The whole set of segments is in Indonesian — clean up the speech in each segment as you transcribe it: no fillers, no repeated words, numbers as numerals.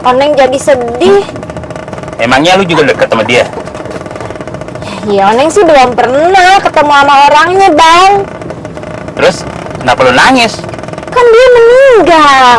Oneng jadi sedih. Emangnya lu juga deket sama dia? Ya Oneng sih belum pernah ketemu sama orangnya, Bang. Terus kenapa lu nangis? Kan dia meninggal.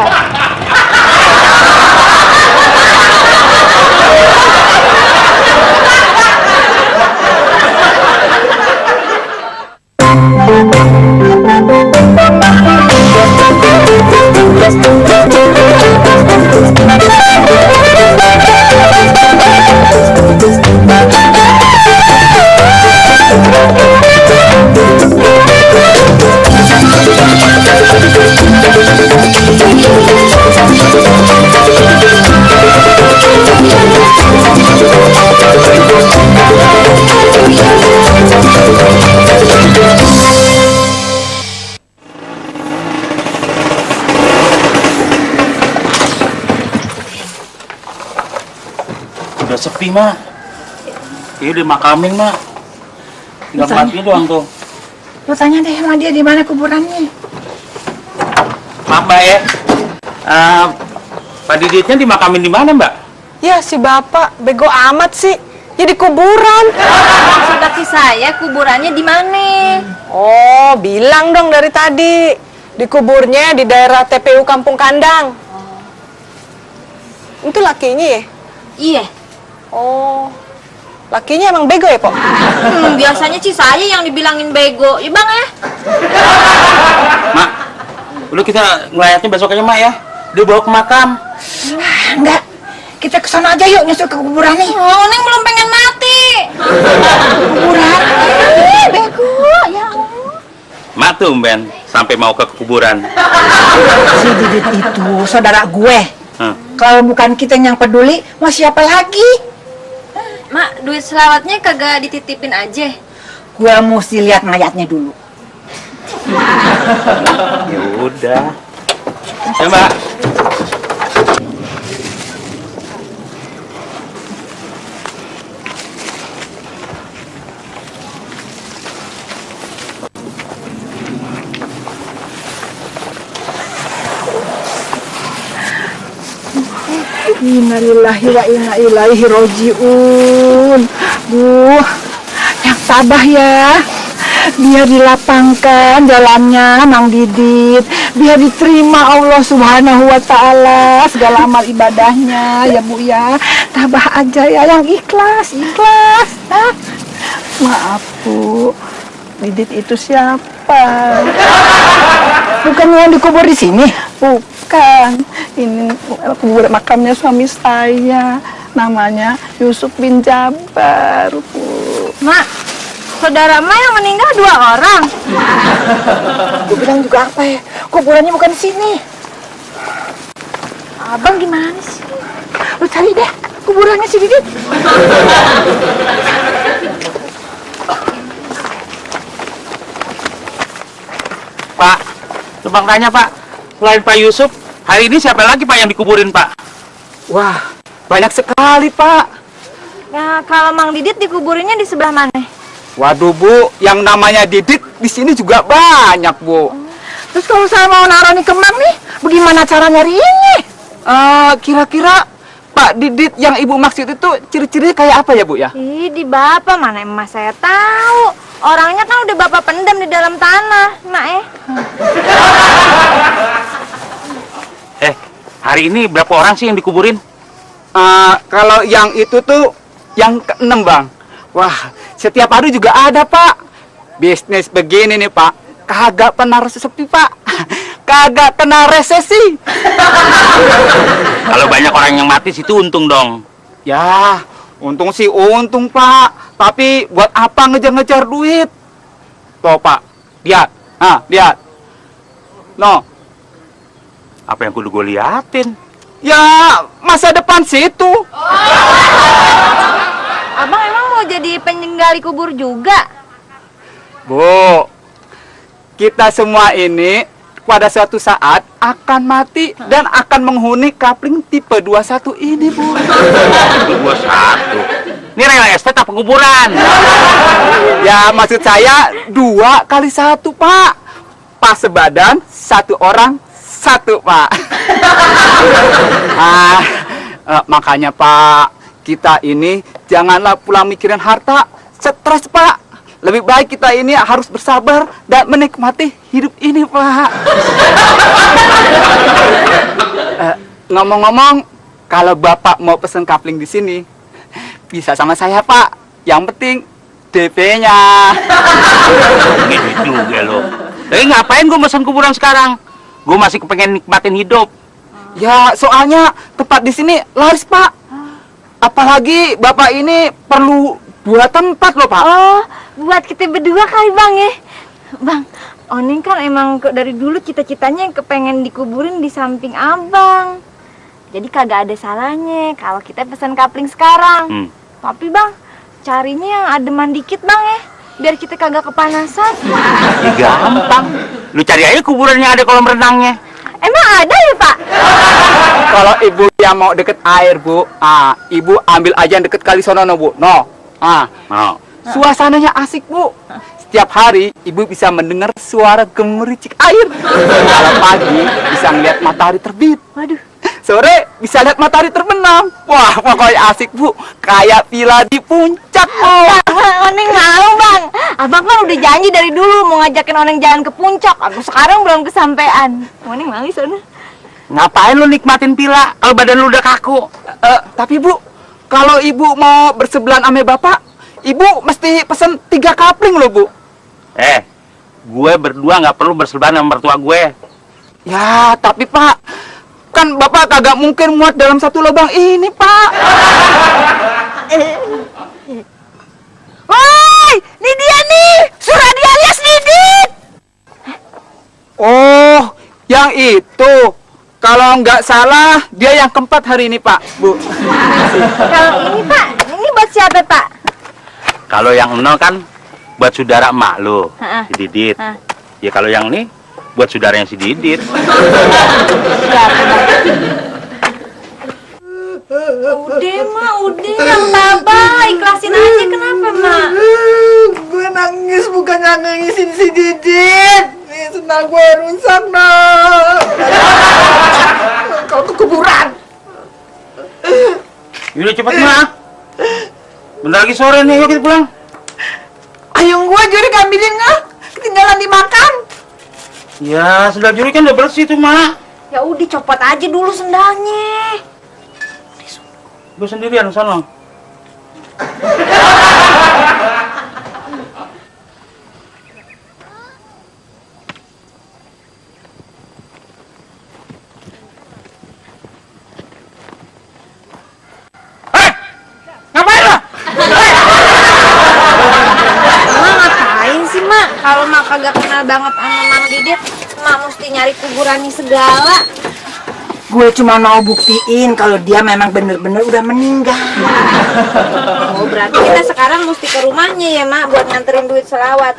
Udah sepi, Mak. Iya, dimakamin, Mak. Tinggal mati doang tuh. Lu tanya deh sama dia di mana kuburannya. Maaf, Mbak ya. Pak Diditnya dimakamin di mana, Mbak? Ya, si bapak bego amat sih. Ya di kuburan. Maksud kaki saya kuburannya di mana? Oh, bilang dong dari tadi. Dikuburnya di daerah TPU Kampung Kandang. Itu lakinya ya? Iya. Oh, lakinya emang bego ya, Pok? Biasanya sih saya yang dibilangin bego. Ya, Bang ya? Mak, udah kita ngelayatnya besok aja, Mak ya. Dia bawa ke makam. Enggak, kita ke sana aja yuk, nyusul ke kuburan nih. Oh, Oneng belum pengen mati. Kuburan? Bego, ya Allah. Mak tumben sampai mau ke kuburan. Si Didit itu saudara gue. Hah. Kalau bukan kita yang peduli, mau siapa lagi? Mak, duit selawatnya kagak dititipin aja. Gue mesti lihat mayatnya dulu. Ya udah. Ya, Mbak. Innalillahi wa inna ilaihi roji'un. Bu, yang tabah ya. Biar dilapangkan jalannya Mang Didit. Biar diterima Allah Subhanahu wa ta'ala segala amal ibadahnya ya Bu ya. Tabah aja ya, yang ikhlas, ikhlas. Hah? Maaf Bu, Didit itu siapa? Bukan yang dikubur di sini? Bukan, ini kubur makamnya suami saya. Namanya Yusuf bin Jabar, Bu. Mak, saudara Mak yang meninggal 2 orang. Gue bilang juga apa ya? Kuburannya bukan di sini. Abang gimana sih? Lu cari deh kuburannya si Didit. Pak, coba tanya, Pak. Selain Pak Yusuf, hari ini siapa lagi, Pak, yang dikuburin, Pak? Wah, banyak sekali, Pak. Ya, kalau Mang Didit dikuburinnya di sebelah mana? Waduh, Bu, yang namanya Didit di sini juga banyak, Bu. Terus kalau saya mau naruh nih kemang nih, bagaimana cara nyariinnya? Kira-kira Pak Didit yang Ibu maksud itu ciri-cirinya kayak apa ya, Bu ya? Ih, di bapak mana emas saya tahu. Orangnya kan udah bapak pendam di dalam tanah, Mak Hari ini berapa orang sih yang dikuburin? Kalau yang itu tuh yang ke-6, Bang. Wah, setiap hari juga ada, Pak. Bisnis begini nih, Pak. Kagak pernah sepi, Pak. Kagak kena resesi. Kalau banyak orang yang mati situ untung dong. Ya, untung sih untung, Pak. Tapi buat apa ngejar-ngejar duit? Tuh, Pak. Lihat. Lihat. No. Apa yang kudu gue liatin? Ya, masa depan situ. Abang emang mau jadi penggali kubur juga? Bu, kita semua ini pada suatu saat akan mati dan akan menghuni kapling tipe 21 ini, Bu. 21. Ini real estate apa kuburan? Ya, maksud saya 2 kali 1, Pak. Pas sebadan, 1 orang, satu, Pak. Makanya, Pak, kita ini janganlah pula mikirin harta, stres, Pak. Lebih baik kita ini harus bersabar dan menikmati hidup ini, Pak. Ngomong-ngomong, kalau Bapak mau pesen kapling di sini, bisa sama saya, Pak. Yang penting DP-nya. Gitu juga lo. Tapi ngapain gue mesen kuburan sekarang? Gue masih kepengen nikmatin hidup. Ya, soalnya tempat di sini laris, Pak. Apalagi Bapak ini perlu 2 tempat loh, Pak. Oh, buat kita berdua kali Bang ya. Bang, Oning kan emang dari dulu cita-citanya kepengen dikuburin di samping Abang. Jadi kagak ada salahnya kalau kita pesan kapling sekarang. Tapi Bang, carinya yang ademan dikit Bang ya, biar kita kagak kepanasan. Ya gampang. Lu cari aja kuburan yang ada kolam renangnya. Emang ada ya Pak? Kalau Ibu yang mau deket air, Bu, Ibu ambil aja yang deket kali sono, Bu. Mau. Suasananya asik, Bu. Setiap hari Ibu bisa mendengar suara gemericik air. Kalau pagi bisa ngeliat matahari terbit. Waduh. Sore bisa lihat matahari terbenam. Wah, pokoknya asik, Bu. Kayak villa di puncak, Bu. Oning mau Bang. Abang kan udah janji dari dulu mau ngajakin Oning jalan ke puncak. Aku sekarang belum kesampean. Oning mau sana. Ngapain lu nikmatin villa kalau badan lu udah kaku? Tapi Bu, kalau Ibu mau bersebelahan sama Bapak, Ibu mesti pesen 3 kapling loh, Bu. Gue berdua nggak perlu bersebelahan sama mertua gue. Ya, tapi Pak, kan Bapak kagak mungkin muat dalam satu lubang ini, Pak. Woi, ini dia nih, Suradi alias Didit. Oh, yang itu. Kalau nggak salah, dia yang keempat hari ini, Pak, Bu. Kalau ini Pak, ini buat siapa Pak? Kalau yang 0 kan buat saudara emak lu, si Didit. Ha. Ya kalau yang ini buat saudaranya si Didit. Udah Mak, udah yang tabah, ikhlasin aja. Kenapa Mak? Gue nangis bukannya nangisin si Didit. Nih senang gue rusak, nak. Kau ke kuburan. Yaudah cepet mah. Bentar lagi sore nih, yuk kita pulang. Ayung gue juri ngambilin nggak? Ketinggalan dimakan. Ya, sendal juri kan udah bersih tuh, Mak. Ya udah copot aja dulu sendalnya. Gue sendirian sana. Ngapain lo? Mak ngapain sih Mak? Kalau Mak kagak kenal banget sama Mang Didit, Mak mesti nyari kuburannya segala. Gue cuma mau buktiin kalau dia memang bener-bener udah meninggal. Oh berarti kita sekarang mesti ke rumahnya ya Mak buat nganterin duit selawat.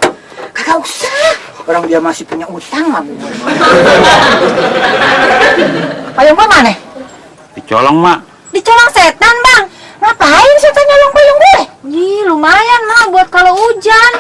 Kagak usah. Orang dia masih punya utang sama gue. Ayung gue mana? Dicolong, Mak. Dicolong setan Bang. Ngapain setan nyolong payung gue? Ih lumayan Mak buat kalau hujan.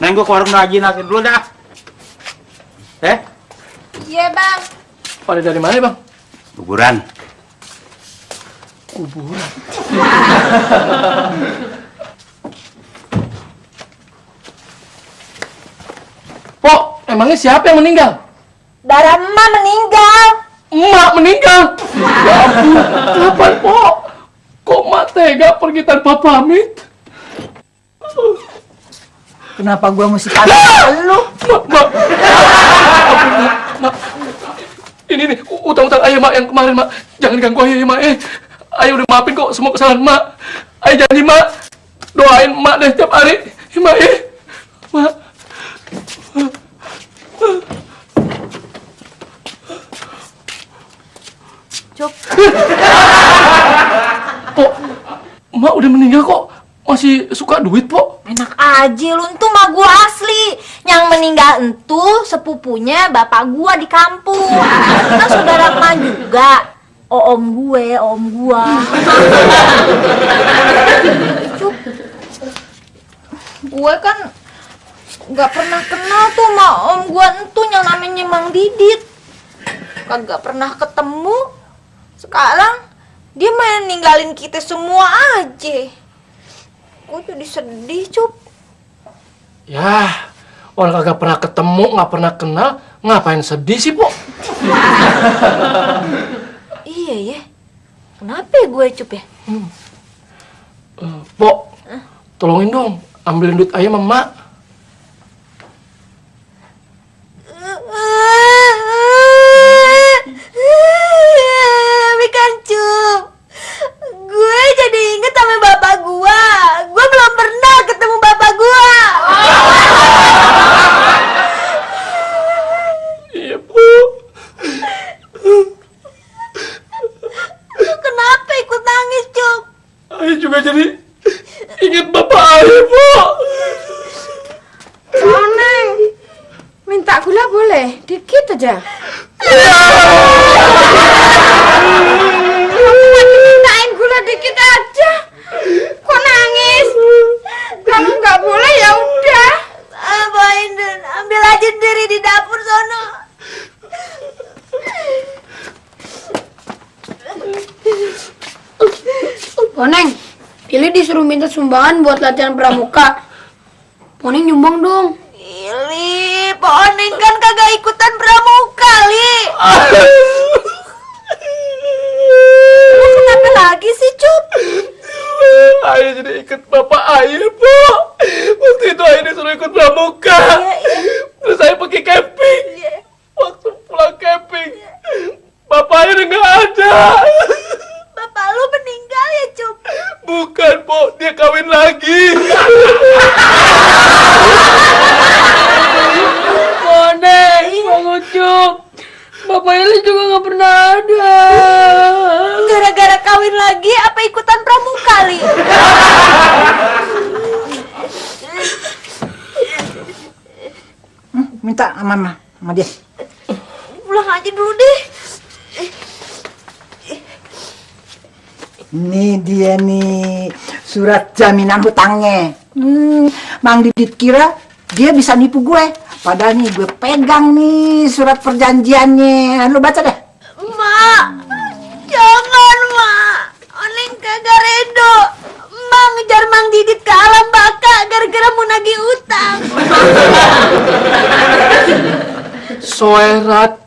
Neng, gue ke warung Haji Nasir dulu dah. Iya Bang. Pada dari mana, Bang? Kuburan. Kuburan. Pok, emangnya siapa yang meninggal? Darah emak meninggal. Emak meninggal? Ya ampun, kapan, Pok? Kok Mak tega pergi tanpa pamit? Kenapa gue mesti pamit lu? Mak. Ampun, Mak. Ini nih, utang-utang ayah, Mak, yang kemarin, Mak. Jangan ganggu ayah, ya, Mak, Ayah udah maafin kok semua kesalahan Mak. Ayah janji, Mak. Doain Mak deh tiap hari, ya, Mak, Mak. Cup. Pok, emak udah meninggal kok masih suka duit, Pok. Enak aja lu, entu mah gua asli. Yang meninggal entu sepupunya bapak gua di kampung. Kan saudara emak juga. Om gua. Cup. Gue kan nggak pernah kenal tuh sama om gua entu yang namanya Mang Didit. Kagak pernah ketemu. Sekarang dia main ninggalin kita semua aja. Gue jadi sedih, Cup. Ya, orang kagak pernah ketemu, nggak pernah kenal, ngapain sedih sih, Pok? Iya ya. Kenapa ya gue, Cup ya? Pok, tolongin dong, ambilin duit ayam emak. Bukan, Cup. Gue jadi inget sama bapak gua. Gue belum pernah ketemu bapak gua. Iya, Pok. Lu kenapa ikut nangis, Cup? Ayah juga jadi inget bapak ayah, Pok. Neng, minta gula boleh? Dikit aja. Mintain gula dikit aja. Kok nangis? Kalau nggak boleh ya udah. Abah Indun, ambil aja sendiri di dapur sono. Poneng, Ili disuruh minta sumbangan buat latihan pramuka. Poneng nyumbang dong. Ili, Pak Oneng kan kagak ikutan pramuka, Li. Lu kenapa lagi sih, Cup? Ayah jadi ikut bapak ayah, Pok. Waktu itu ayah disuruh ikut pramuka. Terus saya pergi camping. Waktu pulang camping, bapak ayah udah nggak ada. Bapak lu meninggal ya, Cup? Bukan, Pok. Dia kawin lagi. Poneng, Bang Ucup. Bapak Ili juga nggak pernah ada. Gara-gara kawin lagi apa ikutan pramuka, Li? Minta sama dia. Pulang aja dulu deh. Ini dia nih surat jaminan hutangnya. Mang Didit kira dia bisa nipu gue. Padahal nih gue pegang nih surat perjanjiannya. Lu baca deh. Mak, jangan, Mak. Oneng kagak redo. Mak ngejar Mang Didit ke alam baka gara-gara mau nagih utang. Surat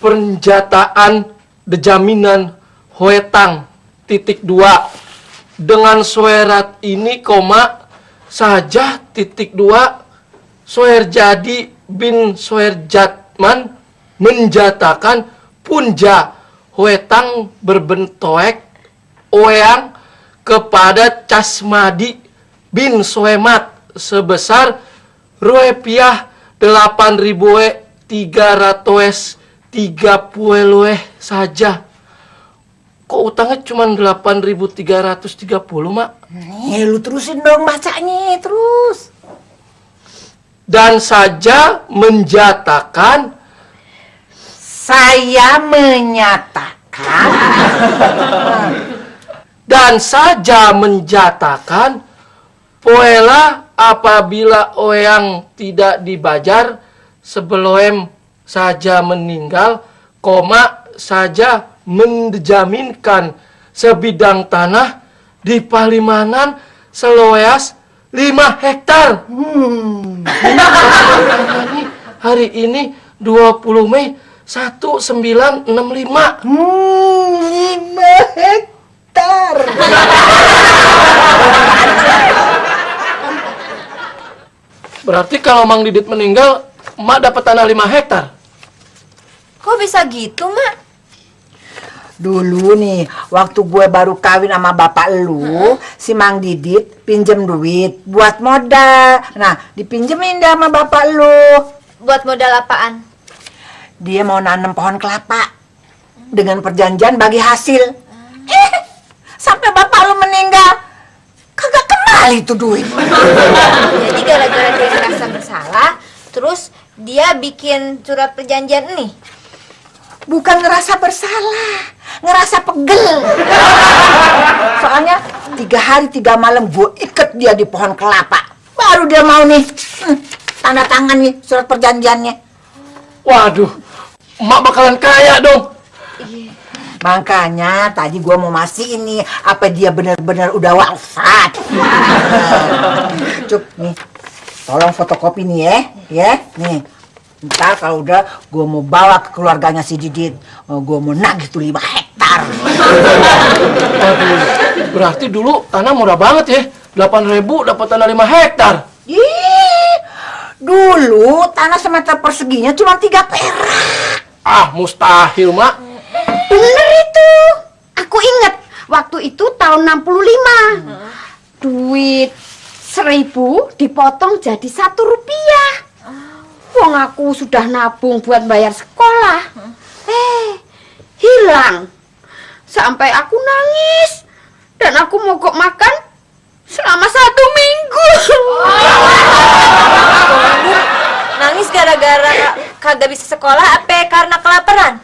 penjataan dejaminan hoetang titik 2 dengan surat ini koma saja titik 2 Soer jadi bin Soer Jatman menjatakan punja hoetang berbentoek oeang kepada Casmadi bin Soemat sebesar rupiah 8.330 saja. Kok utangnya cuma 8.330, Mak? Lu terusin dong bacanya terus. Dan saja menjatakan Saya menyatakan dan saja menjatakan poela apabila oyang tidak dibajar sebelum saja meninggal, koma saja menjaminkan sebidang tanah di Palimanan seluas 5 hektar. Hari ini 20 Mei 1965. 5 hektar. Berarti kalau Mang Didit meninggal, Mak dapat tanah 5 hektar. Kok bisa gitu, Mak? Dulu nih, waktu gue baru kawin sama bapak lu, si Mang Didit pinjem duit buat modal. Nah, dipinjemin dah sama bapak lu. Buat modal apaan? Dia mau nanam pohon kelapa dengan perjanjian bagi hasil. Sampai bapak lu meninggal, kagak kembali tuh duit. Jadi gara-gara dia ngerasa bersalah, terus dia bikin surat perjanjian nih. Bukan ngerasa bersalah, ngerasa pegel. Soalnya 3 hari 3 malam gue ikat dia di pohon kelapa. Baru dia mau nih tanda tangan nih surat perjanjiannya. Waduh, emak bakalan kaya dong. Makanya tadi gua mau mastiin nih apa dia benar-benar udah wafat. Cuk nih, tolong fotokopi nih ya, nih. Ntar kalau udah gua mau bawa ke keluarganya si Didit, gua mau nagih tuh 5 hektar. Aduh, berarti dulu tanah murah banget ya. 8.000 dapat tanah 5 hektar. Ih, dulu tanah semeter perseginya cuma 3 perak. Ah, mustahil, Mak. Bener itu. Aku inget waktu itu tahun 65. Duit 1.000 dipotong jadi 1 rupiah. Wong aku sudah nabung buat bayar sekolah. Hilang. Sampai aku nangis. Dan aku mogok makan selama 1 minggu. Nangis gara-gara kagak bisa sekolah apa karena kelaparan?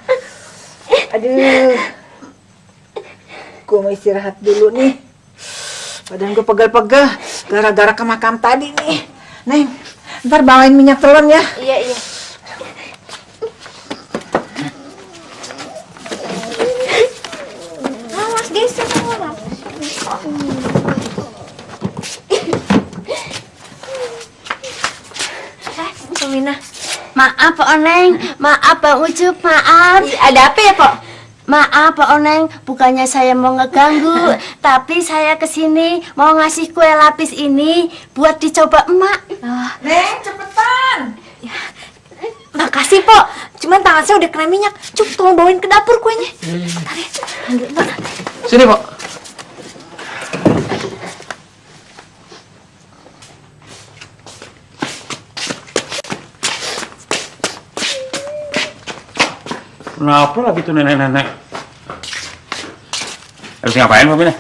Aduh, gua mau istirahat dulu nih. Badan gua pegel-pegel gara-gara ke makam tadi nih. Neng, ntar bawain minyak telur ya. Iya. Awas geser semua. Mina. Maaf Pak Oneng, maaf Bang Ucup, maaf. Ada apa ya, Pok? Maaf Pak Oneng, bukannya saya mau ngeganggu, tapi saya kesini mau ngasih kue lapis ini buat dicoba emak. Neng, cepetan. Makasih, Pok. Cuman tangan saya udah kena minyak. Cuk, tolong bawain ke dapur kuenya. Sini, Pak. Kenapa lagi tuh nenek-nenek? Habis ngapain, Mbak Mina?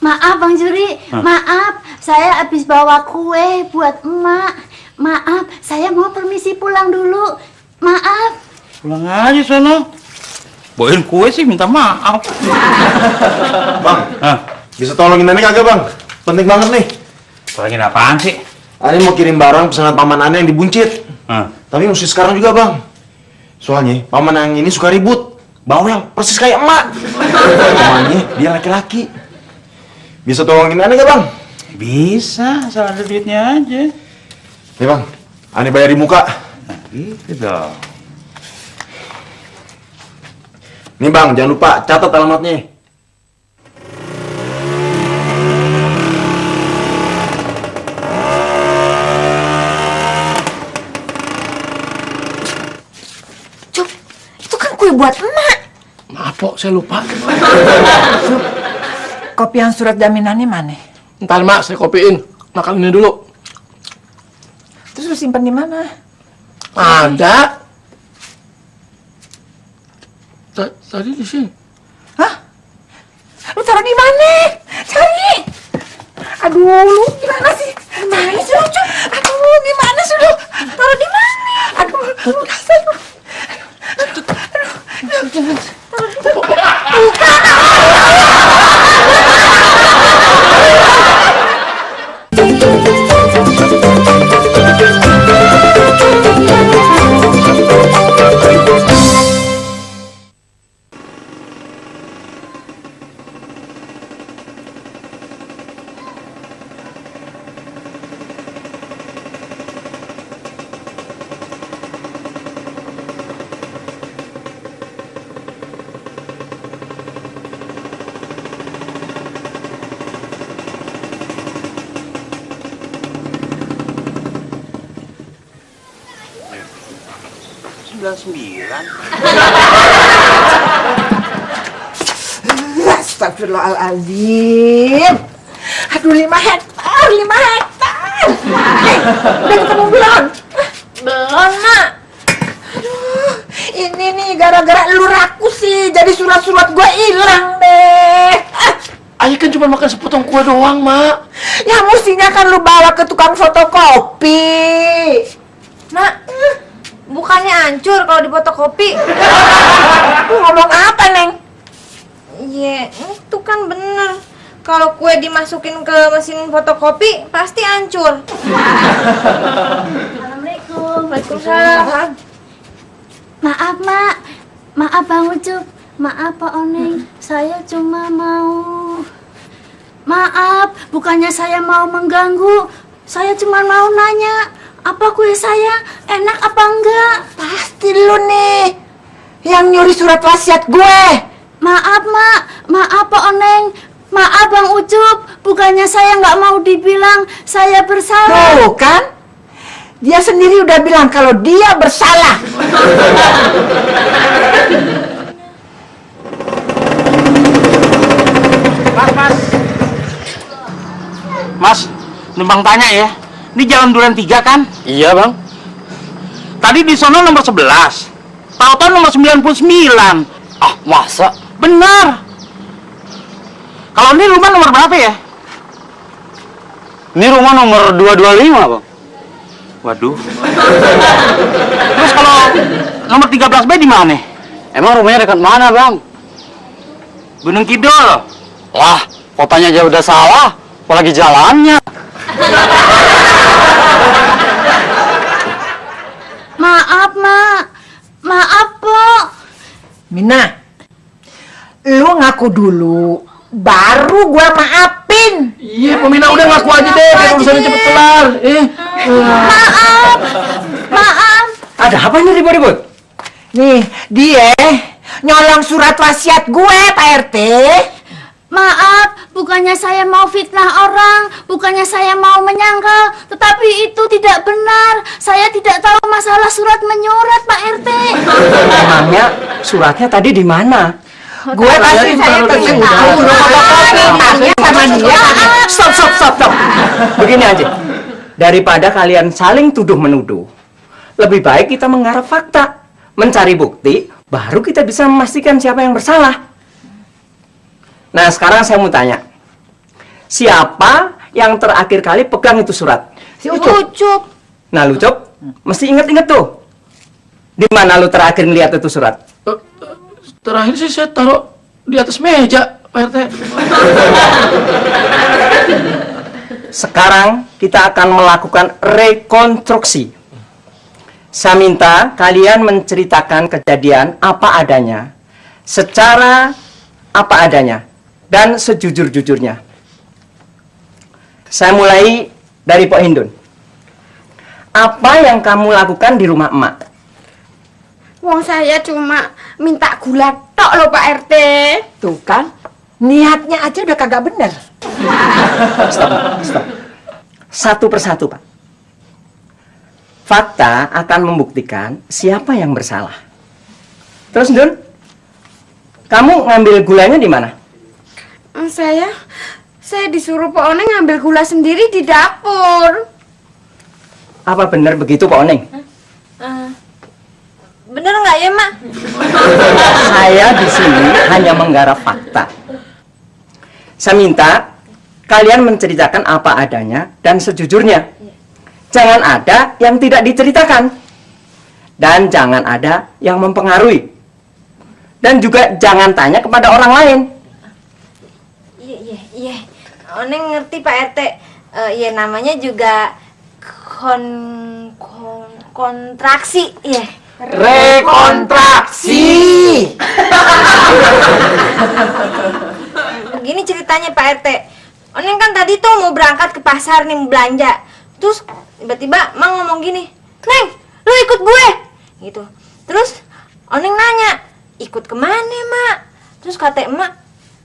Maaf Bang Juri, maaf, saya habis bawa kue buat emak. Maaf, saya mau permisi pulang dulu. Maaf. Pulang aja sono. Bawain kue sih minta maaf. Bang, Hah? bisa tolongin nenek kagak bang? Penting banget nih. Tolongin apaan sih? Ani mau kirim barang pesanan paman Ani yang di Buncit. Hah? Tapi mesti sekarang juga bang. Soalnya paman yang ini suka ribut, bawel, persis kayak emak. Soalnya dia laki-laki. Bisa tolongin Ani gak bang? Bisa, asal ada duitnya aja. Nih bang, Ani bayar di muka. Nah, gitu dong. Nih bang, jangan lupa catat alamatnya. Cuk, itu kan kue buat emak. Maaf, Pok, saya lupa. Kopian surat jaminannya mana? Ntar, Mak, saya kopiin. Makan ini dulu. Terus lu simpen di mana? Ada. Tadi di sini. Hah? Lu taruh di mana? Cari. Aduh, lu gimana sih? Gimana sih lu, Cuk? Aduh, gimana sih lu? Taruh di mana? Aduh, lu dasar lu. Astagfirullahaladzim. Aduh, 5 hektar. Udah ketemu belum? Belum, Mak. Ini nih gara-gara lu rakus sih, jadi surat-surat gue hilang deh. Ayah kan cuma makan sepotong kue doang, Mak. Ya mestinya kan lu bawa ke tukang fotokopi. Nak, bukannya hancur kalau difotokopi. Lu ngomong apa, Neng? Iya, itu kan bener. Kalau kue dimasukin ke mesin fotokopi, pasti hancur. Assalamualaikum. Waalaikumsalam. Maaf, Mak. Maaf, Bang Ucup. Maaf, Pak Oneng. Saya cuma mau... Maaf, bukannya saya mau mengganggu. Saya cuma mau nanya, apa kue saya enak apa enggak? Pasti lu nih yang nyuri surat wasiat gue. Maaf, Mak. Maaf, Pak Oneng. Maaf, Bang Ucup. Bukannya saya nggak mau dibilang saya bersalah. Tuh kan? Dia sendiri udah bilang kalau dia bersalah. Mas, numpang tanya ya. Ini Jalan Duren 3 kan? Iya, Bang. Tadi di sono nomor 11. Tahu-tahu nomor 99. Ah, masa? Benar. Kalau ini rumah nomor berapa ya? Ini rumah nomor 225, Bang. Waduh. Terus kalau nomor 13B di mana? Emang rumahnya dekat mana, Bang? Gunung Kidul. Lah, kotanya aja udah salah, apalagi jalannya. Maaf, Mak. Maaf, Pok. Mina, lu ngaku dulu, baru gua maafin. Iya, Pemina udah ngaku aja deh, biar urusannya cepet kelar. Maaf. Maaf. Ada apa ini ribut-ribut? Nih, dia nyolong surat wasiat gue, Pak RT. Maaf, bukannya saya mau fitnah orang, bukannya saya mau menyangkal, tetapi itu tidak benar. Saya tidak tahu masalah surat menyurat, Pak RT. Emangnya suratnya tadi di mana? Gue pasti saya pengen tahu. Tanya sama dia. Stop. Begini aja. Daripada kalian saling tuduh-menuduh, lebih baik kita menggarap fakta, mencari bukti, baru kita bisa memastikan siapa yang bersalah. Nah, sekarang saya mau tanya. Siapa yang terakhir kali pegang itu surat? Si Ucup. Nah, lu, Cop, mesti inget-inget tuh. Di mana lu terakhir ngeliat itu surat? Terakhir sih saya taruh di atas meja, Pak RT. Sekarang kita akan melakukan rekonstruksi. Saya minta kalian menceritakan kejadian apa adanya, secara apa adanya, dan sejujur-jujurnya. Saya mulai dari Pak Hindun. Apa yang kamu lakukan di rumah emak? Wong saya cuma minta gula tok loh, Pak RT. Tuh kan, niatnya aja udah kagak bener. Stop. Satu persatu, Pak. Fakta akan membuktikan siapa yang bersalah. Terus, Dun, kamu ngambil gulanya di mana? Saya disuruh Pak Oneng ngambil gula sendiri di dapur. Apa benar begitu, Pak Oneng? Bener nggak ya, Mak? Saya di sini hanya menggarap fakta. Saya minta kalian menceritakan apa adanya dan sejujurnya. Jangan ada yang tidak diceritakan. Dan jangan ada yang mempengaruhi. Dan juga jangan tanya kepada orang lain. Iya. Oneng ngerti, Pak RT. Ya namanya juga kontraksi, ya. Rekontraksi. Begini ceritanya, Pak RT. Oneng kan tadi tuh mau berangkat ke pasar nih, mau belanja. Terus tiba-tiba Mang ngomong gini, "Neng, lu ikut gue." Gitu. Terus Oneng nanya, "Ikut kemana, Mak?" Terus kata emak,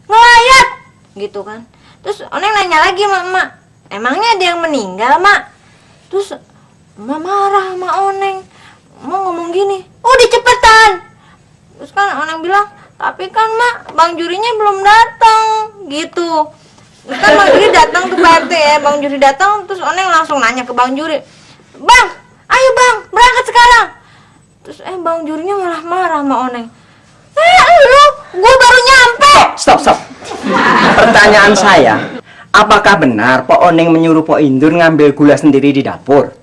"Ngelayat." Gitu kan. Terus Oneng nanya lagi sama emak, "Emangnya ada yang meninggal, Mak?" Terus emak marah sama Oneng. Emak ngomong gini, "Udah cepetan." Terus kan Oneng bilang, "Tapi kan, Mak, Bang Jurinya belum datang." Gitu. Terus kan Bang Juri datang tuh, Pak RT ya. Bang Juri datang, terus Oneng langsung nanya ke Bang Juri, "Bang, ayo ayo bang, berangkat sekarang. Terus bang jurinya malah marah sama Oneng. Lu, gue baru nyampe. Stop. Pertanyaan saya, apakah benar Pak Oneng menyuruh Pak Indur ngambil gula sendiri di dapur?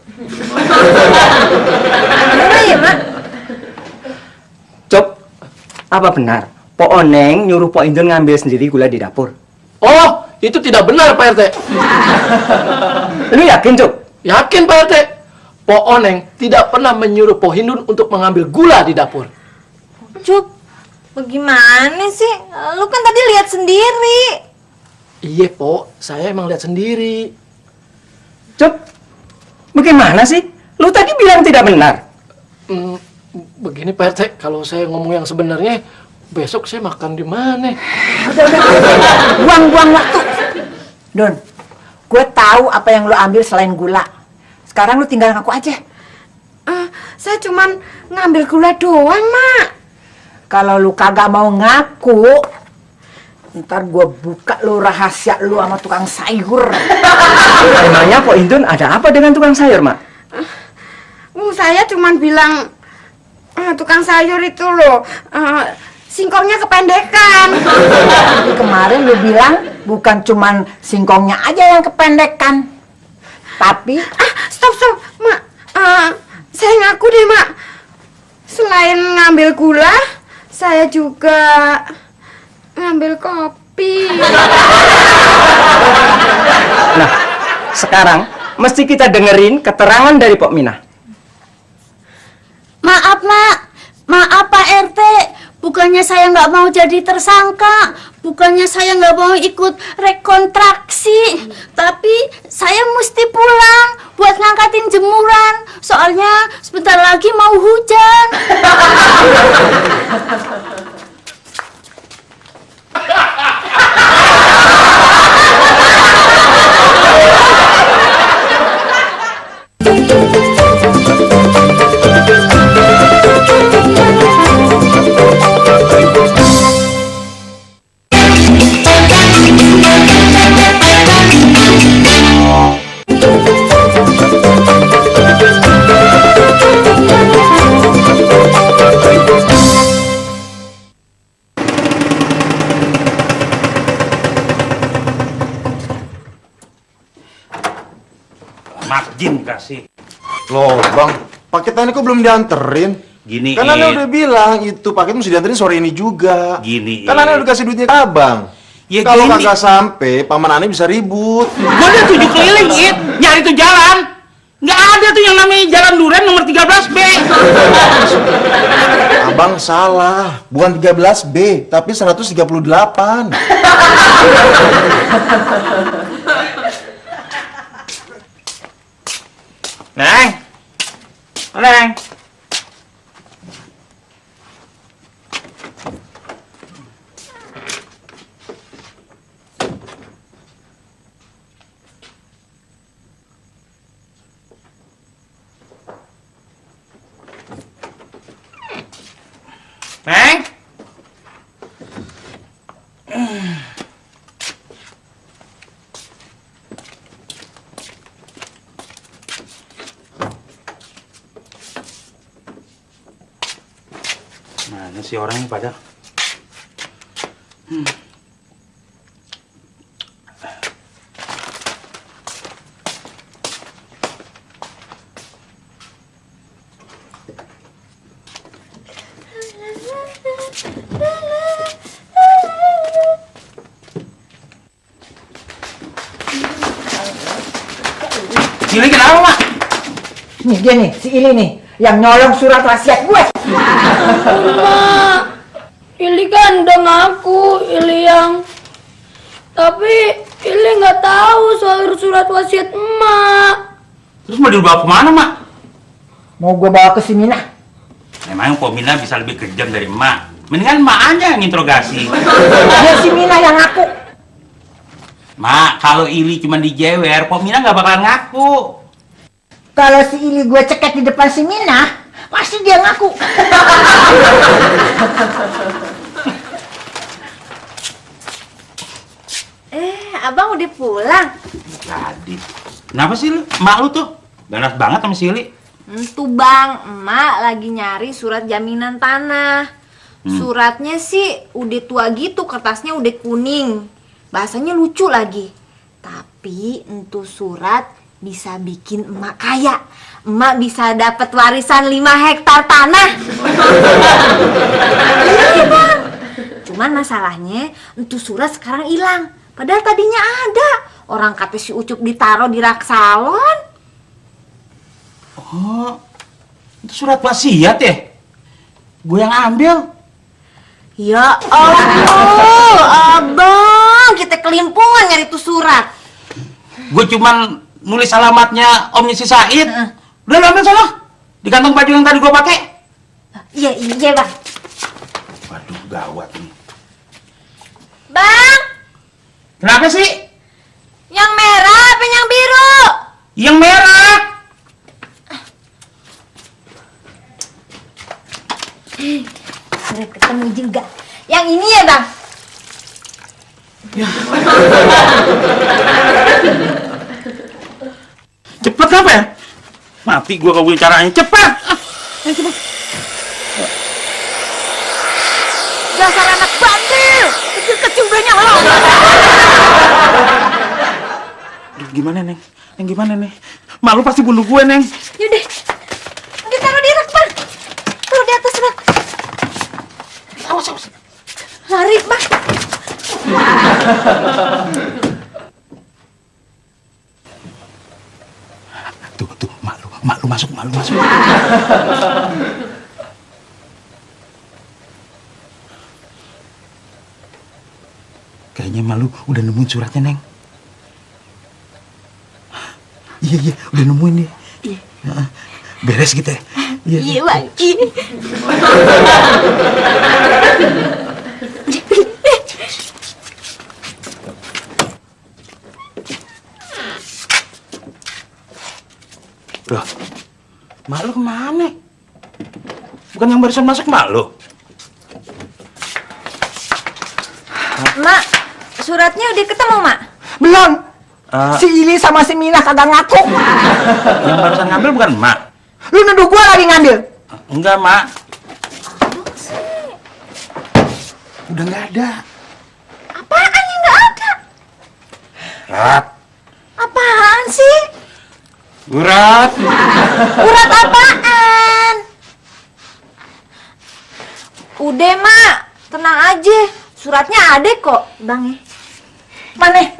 Bener ya, Mak? Cop, apa benar Pak Oneng nyuruh Pak Indur ngambil sendiri gula di dapur? Oh, itu tidak benar Pak RT. Lu yakin, Cop? Yakin Pak RT. Po Oneng tidak pernah menyuruh Po Hindun untuk mengambil gula di dapur. Cup, bagaimana sih? Lu kan tadi lihat sendiri. Iya Po, saya emang lihat sendiri. Cop, bagaimana sih? Lu tadi bilang tidak benar. Begini Pak RT, kalau saya ngomong yang sebenarnya, besok saya makan di mana? Buang-buang waktu. Don, gue tahu apa yang lu ambil selain gula. Sekarang lu tinggal ngaku aja. Saya cuman ngambil gula doang, Mak. Kalau lu kagak mau ngaku, ntar gue buka lu rahasia lu sama tukang sayur. Emangnya Pak Indun ada apa dengan tukang sayur, Mak? Saya cuman bilang, tukang sayur itu loh, singkongnya kependekan. Tapi kemarin lu bilang bukan cuman singkongnya aja yang kependekan. Tapi Stop, Mak. Saya ngaku deh, Mak. Selain ngambil gula, saya juga ngambil kopi. Nah, sekarang mesti kita dengerin keterangan dari Pok Minah. Maaf, Mak. Maaf, Pak RT. Bukannya saya nggak mau jadi tersangka, bukannya saya nggak mau ikut rekontraksi, tapi saya mesti pulang buat ngangkatin jemuran. Soalnya sebentar lagi mau hujan. Makjin kasih. Loh bang, paketannya kok belum dianterin? Gini, kan Anda udah bilang itu paket mesti dianterin sore ini juga. Gini, kan Anda udah kasih duitnya ke abang. Ya kalau gini. kagak sampai, paman Ane bisa ribut. Gua udah 7 keliling, It. Nyari tuh jalan. Nggak ada tuh yang namanya Jalan Duren nomor 13B. Abang salah, bukan 13B, tapi 138. Neng. Neng. Neng. Mana sih orangnya pada? Ini kenapa, Mak? Nih dia nih, si Ili nih, yang nyolong surat wasiat gue. Ma, Ili kan udah ngaku Ili yang, tapi Ili nggak tahu soal surat wasiat emak. Terus mau dibawa kemana, Mak? Mau gue bawa ke si Minah. Emang Pok Minah bisa lebih kejam dari Emak. Mendingan Emak aja yang interogasi. Biar si Minah yang ngaku. Mak, kalau Ili cuma dijewer, Pok Minah nggak bakalan ngaku. Kalau si Ili gue ceket di depan si Minah, pasti dia ngaku. Abang udah pulang. Tadi. Kenapa sih lu? Emak lu tuh ganas banget sama si Ili. Itu bang, emak lagi nyari surat jaminan tanah. Suratnya sih udah tua gitu, kertasnya udah kuning. Bahasanya lucu lagi. Tapi itu surat bisa bikin emak kaya. Emak bisa dapat warisan 5 hektar tanah. Iya bang. Cuman masalahnya itu surat sekarang hilang. Padahal tadinya ada. Orang kata si Ucup ditaruh di rak salon. Oh, itu surat wasiat ya? Gue yang ambil. Ya Allah, abang, kita kelimpungan nyari itu surat. Gue cuman nulis alamatnya omnya si Said. Udah lo ambil sana, di kantong baju yang tadi gue pakai. Iya bang. Waduh, gawat nih. Bang, Kenapa sih? yang merah apa yang biru? Yang merah. Udah ketemu juga. Yang ini ya bang? Cepet apa ya? Mati gua kalau caranya. Cepet. Dasar anak bandel, kecil-kecil udah nyala. Aduh, gimana Neng? Neng gimana nih? Mak lu pasti bunuh gue Neng. Yaudah, kita taruh di rak bang. Taruh di atas rak. Awas. Lari bang. Tuh, mak lu masuk. Kayaknya malu udah nemuin suratnya, Neng. Iya, udah nemuin nih. Iya. Beres kita. Iya, Bang. Loh, mak lu kemana? Bukan yang barusan masuk mak lu? Mak, suratnya udah ketemu, Mak? Belum. Si Ili sama si Mina kagak ngaku. Yang barusan ngambil bukan mak? Lu nuduh gua lagi ngambil. Enggak, mak. Udah nggak ada. Apaan yang nggak ada? Rat. Apaan sih? Urat. Urat apaan? Udah, Mak. Tenang aja. Suratnya ada kok, Bang. Mana? 5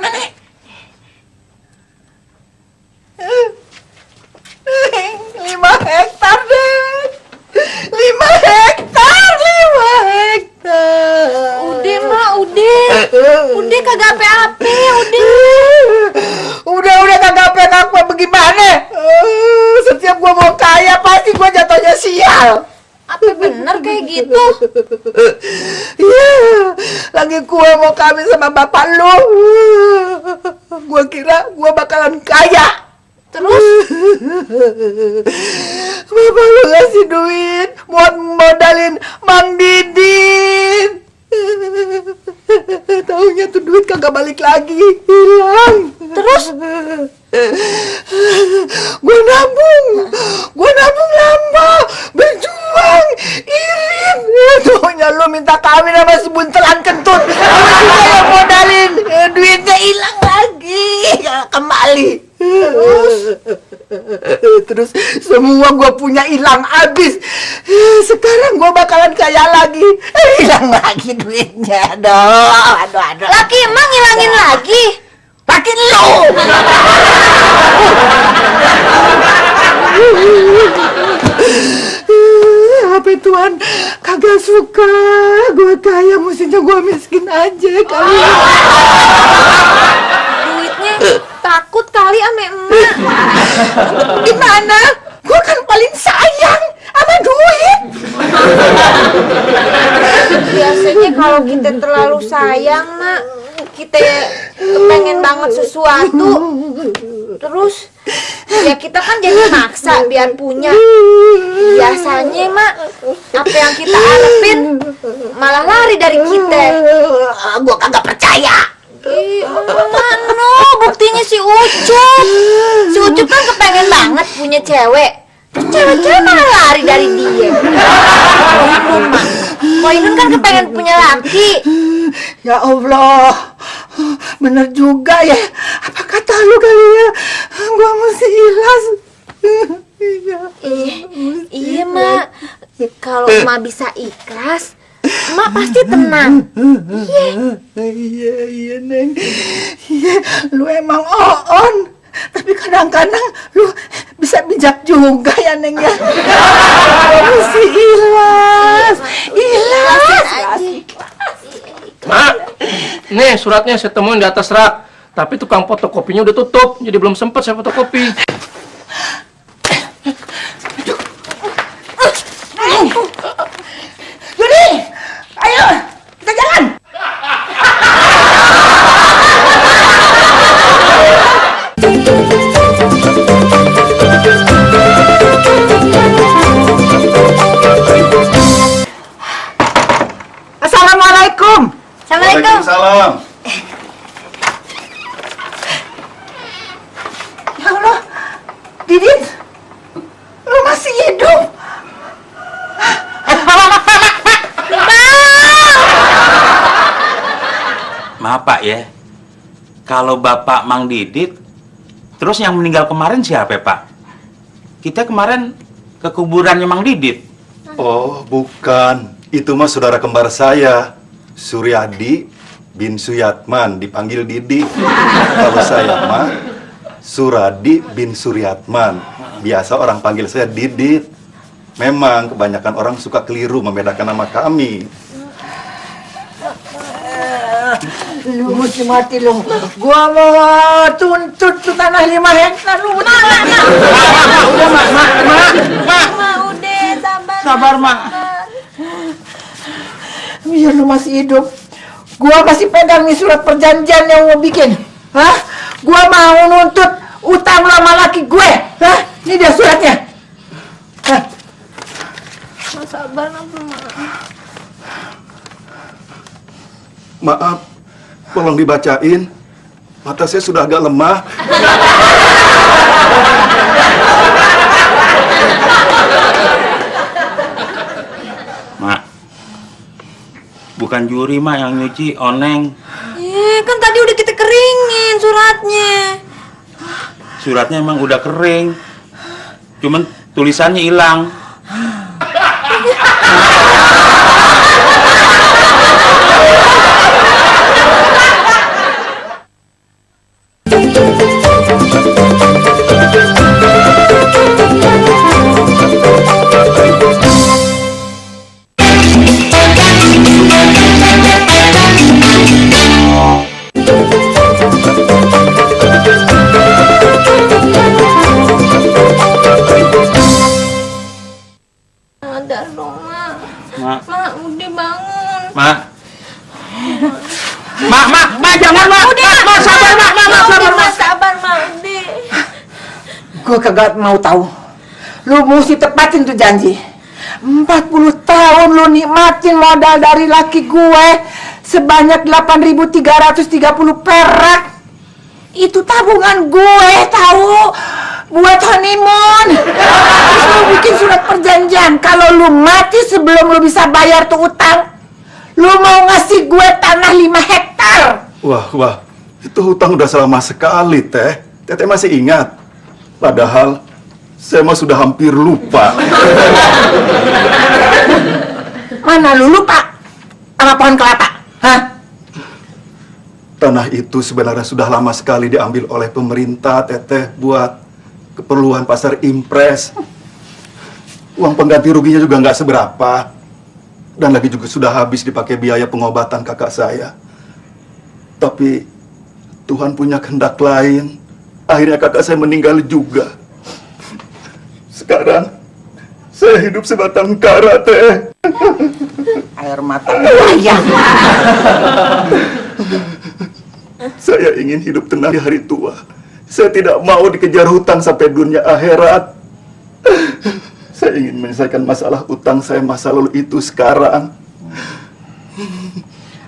hektar deh. 5 hektar. Udah, Mak, udah. Udah kagak apa-apa, udah. Udah kagak apa-apa bagaimana? Setiap gua mau kaya pasti gua jatuhnya sial. Apa bener kayak gitu? Iya, lagi gua mau kawin sama bapak lu. Gua kira gua bakalan kaya. Terus? Bapak lu ngasih duit buat modalin Mang Didin. Taunya tuh duit kagak balik lagi, hilang. Terus? Gue nabung lama, berjuang, irit. Taunya lu minta kawin sama si buntelan kentut. Lu juga yang modalin, duitnya hilang lagi, gak kembali. Terus semua gue punya hilang habis. Sekarang gue bakalan kaya lagi. Hilang lagi duitnya. Aduh. Laki emang ngilangin lagi? Laki lu. Apa Tuhan kagak suka gue kaya, mestinya gue miskin aja kali. Duitnya takut kali ame emak. Gimana? Gue kan paling sayang sama duit. Biasanya kalau kita terlalu sayang, Mak, kita pengen banget sesuatu. Terus ya kita kan jadi maksa biar punya. Biasanya, Mak, apa yang kita harapin malah lari dari kita. Gue kagak percaya. Ih, mana buktinya si Ucup. Si Ucup kan kepengen banget punya cewek. Cewek-cewek malah lari dari dia. Poinun, Mak. Poinun kan kepengen punya laki. Ya Allah, bener juga ya. Apa kata lu kali ya? Gua mesti ikhlas. Iya, Mak. Kalau Mak bisa ikhlas, Mak pasti tenang. Iya, Neng. Iya, lu emang on. Tapi kadang-kadang lu bisa bijak juga ya, Neng ya. Mesti ikhlas. Mak, nih suratnya saya temuin di atas rak. Tapi tukang fotokopinya udah tutup, jadi belum sempat saya fotokopi. Yudi, ayo, kita jalan. Assalamualaikum. Assalamualaikum. Waalaikumsalam. Ya Allah, Didit, lu masih hidup? Maaf Pak ya, kalau Bapak Mang Didit, terus yang meninggal kemarin siapa Pak? Kita kemarin ke kuburannya Mang Didit. Oh, bukan. Itu mah saudara kembar saya, Suryadi bin Suyatman, dipanggil Didi. Kalau saya mah Suradi bin Suryatman. Biasa orang panggil saya Didit. Memang kebanyakan orang suka keliru membedakan nama kami. Lu mesti mati lu. Gua mau tuntut tuh tanah 5 hektar lu. Udah Mak. Udah, sabar. Sabar Mak. Biar lu masih hidup. Gua masih pegang nih surat perjanjian yang mau bikin. Hah? Gua mau nuntut utang lu sama laki gue. Hah? Ini dia suratnya. Hah? Sabar, Mak. Maaf, tolong dibacain. Mata saya sudah agak lemah. Mak, bukan Juri Mak yang nyuci, Oneng. Kan tadi udah kita keringin suratnya. Suratnya emang udah kering, cuman tulisannya hilang. Sadar dong, Mak. Mak, Mak, udah bangun. Mak. Mak, jangan Mak. Mak, sabar Mak, sabar Mak. Sabar, Mak, udah. Gua kagak mau tahu. Lu mesti tepatin tuh janji. 40 tahun lu nikmatin modal dari laki gue sebanyak 8.330 perak. Itu tabungan gue, tahu? Buat honeymoon. Terus lu bikin surat perjanjian kalau lu mati sebelum lu bisa bayar tuh utang, lu mau ngasih gue tanah 5 hektar. Wah, itu hutang udah lama sekali, Teh. Teteh masih ingat. Padahal saya mah sudah hampir lupa. Mana lu lupa sama pohon kelapa? Hah? Tanah itu sebenarnya sudah lama sekali diambil oleh pemerintah, Teteh, buat keperluan pasar impres. Uang pengganti ruginya juga nggak seberapa. Dan lagi juga sudah habis dipakai biaya pengobatan kakak saya. Tapi Tuhan punya kehendak lain. Akhirnya kakak saya meninggal juga. Sekarang saya hidup sebatang kara, Teh. Air mata ayam. Saya ingin hidup tenang di hari tua. Saya tidak mau dikejar hutang sampai dunia akhirat. Saya ingin menyelesaikan masalah utang saya masa lalu itu sekarang.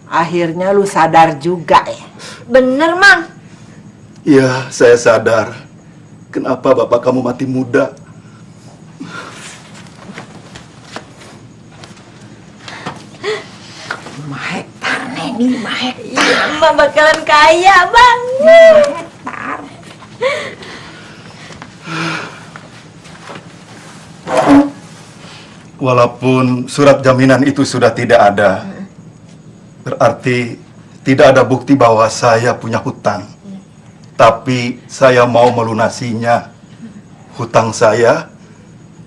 Akhirnya lu sadar juga ya? Bener, Mang. Ya, saya sadar. Kenapa bapak kamu mati muda? 5 hektar, Neni, 5 hektar. Iya, Emak bakalan kaya, Bang. 5 hektar. Walaupun surat jaminan itu sudah tidak ada, berarti tidak ada bukti bahwa saya punya hutang. Tapi saya mau melunasinya. Hutang saya,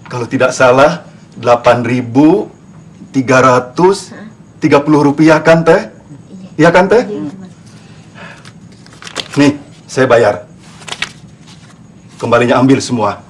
kalau tidak salah, 8.330 rupiah kan, Teh? Iya kan, Teh? Nih, saya bayar. Kembalinya ambil semua.